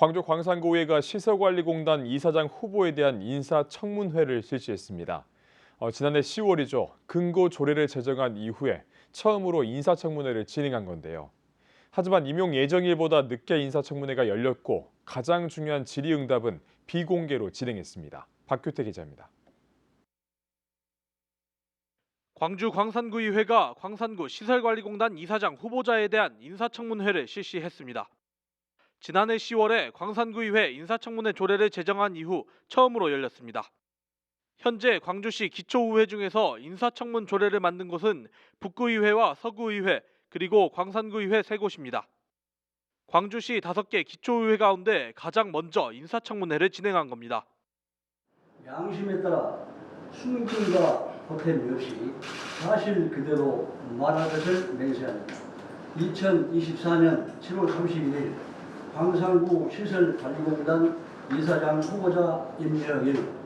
광주 광산구의회가 시설관리공단 이사장 후보에 대한 인사청문회를 실시했습니다. 지난해 10월이죠. 근고 조례를 제정한 이후에 처음으로 인사청문회를 진행한 건데요. 하지만 임용 예정일보다 늦게 인사청문회가 열렸고 가장 중요한 질의응답은 비공개로 진행했습니다. 박규태 기자입니다. 광주 광산구의회가 광산구 시설관리공단 이사장 후보자에 대한 인사청문회를 실시했습니다. 지난해 10월에 광산구의회 인사청문회 조례를 제정한 이후 처음으로 열렸습니다. 현재 광주시 기초의회 중에서 인사청문 조례를 만든 곳은 북구의회와 서구의회 그리고 광산구의회 3곳입니다. 광주시 5개 기초의회 가운데 가장 먼저 인사청문회를 진행한 겁니다. 양심에 따라 숨김과 보탬이 없이 사실 그대로 말할 것을 맹세합니다. 2024년 7월 31일 광산구 시설관리공단 이사장 후보자 임명일.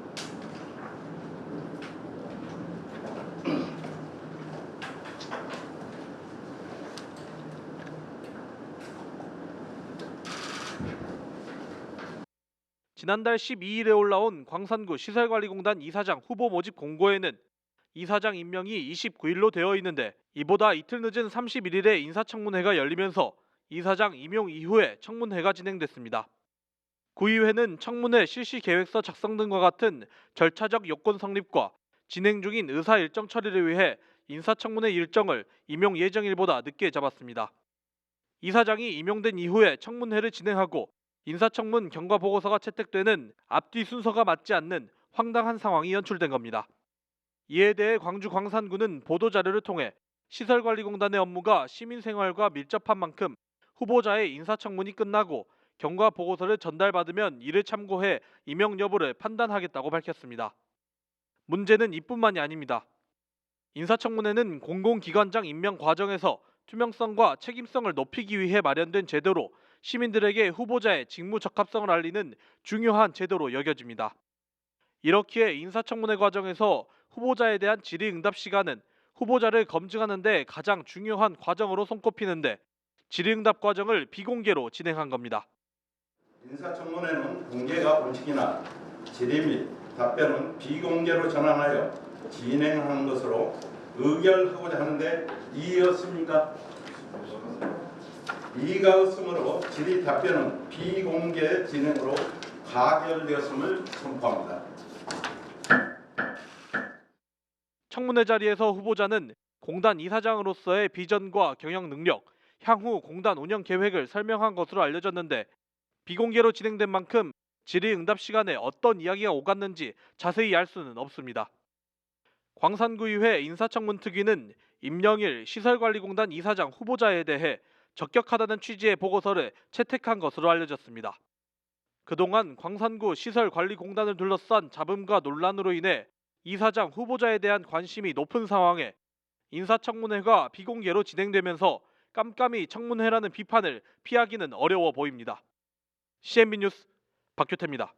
지난달 12일에 올라온 광산구 시설관리공단 이사장 후보 모집 공고에는 이사장 임명이 29일로 되어 있는데 이보다 이틀 늦은 31일에 인사청문회가 열리면서 이사장 임용 이후에 청문회가 진행됐습니다. 구의회는 청문회 실시 계획서 작성 등과 같은 절차적 요건 성립과 진행 중인 의사 일정 처리를 위해 인사청문회 일정을 임용 예정일보다 늦게 잡았습니다. 이사장이 임용된 이후에 청문회를 진행하고 인사청문 경과 보고서가 채택되는 앞뒤 순서가 맞지 않는 황당한 상황이 연출된 겁니다. 이에 대해 광주 광산구는 보도자료를 통해 시설관리공단의 업무가 시민생활과 밀접한 만큼 후보자의 인사청문이 끝나고 경과 보고서를 전달받으면 이를 참고해 임용 여부를 판단하겠다고 밝혔습니다. 문제는 이뿐만이 아닙니다. 인사청문회는 공공기관장 임명 과정에서 투명성과 책임성을 높이기 위해 마련된 제도로 시민들에게 후보자의 직무 적합성을 알리는 중요한 제도로 여겨집니다. 이렇기에 인사청문회 과정에서 후보자에 대한 질의응답 시간은 후보자를 검증하는 데 가장 중요한 과정으로 손꼽히는데 질의응답 과정을 비공개로 진행한 겁니다. 인사청문회는 공개가 원칙이나 질의 및 답변은 비공개로 전환하여 진행하는 것으로 의결하고자 하는데 이의였습니까? 이의가 없으므로 질의 답변은 비공개 진행으로 가결되었음을 선포합니다. 청문회 자리에서 후보자는 공단 이사장으로서의 비전과 경영 능력, 향후 공단 운영 계획을 설명한 것으로 알려졌는데 비공개로 진행된 만큼 질의응답 시간에 어떤 이야기가 오갔는지 자세히 알 수는 없습니다. 광산구의회 인사청문특위는 임영일 시설관리공단 이사장 후보자에 대해 적격하다는 취지의 보고서를 채택한 것으로 알려졌습니다. 그동안 광산구 시설관리공단을 둘러싼 잡음과 논란으로 인해 이사장 후보자에 대한 관심이 높은 상황에 인사청문회가 비공개로 진행되면서 깜깜이 청문회라는 비판을 피하기는 어려워 보입니다. CNB 뉴스 박규태입니다.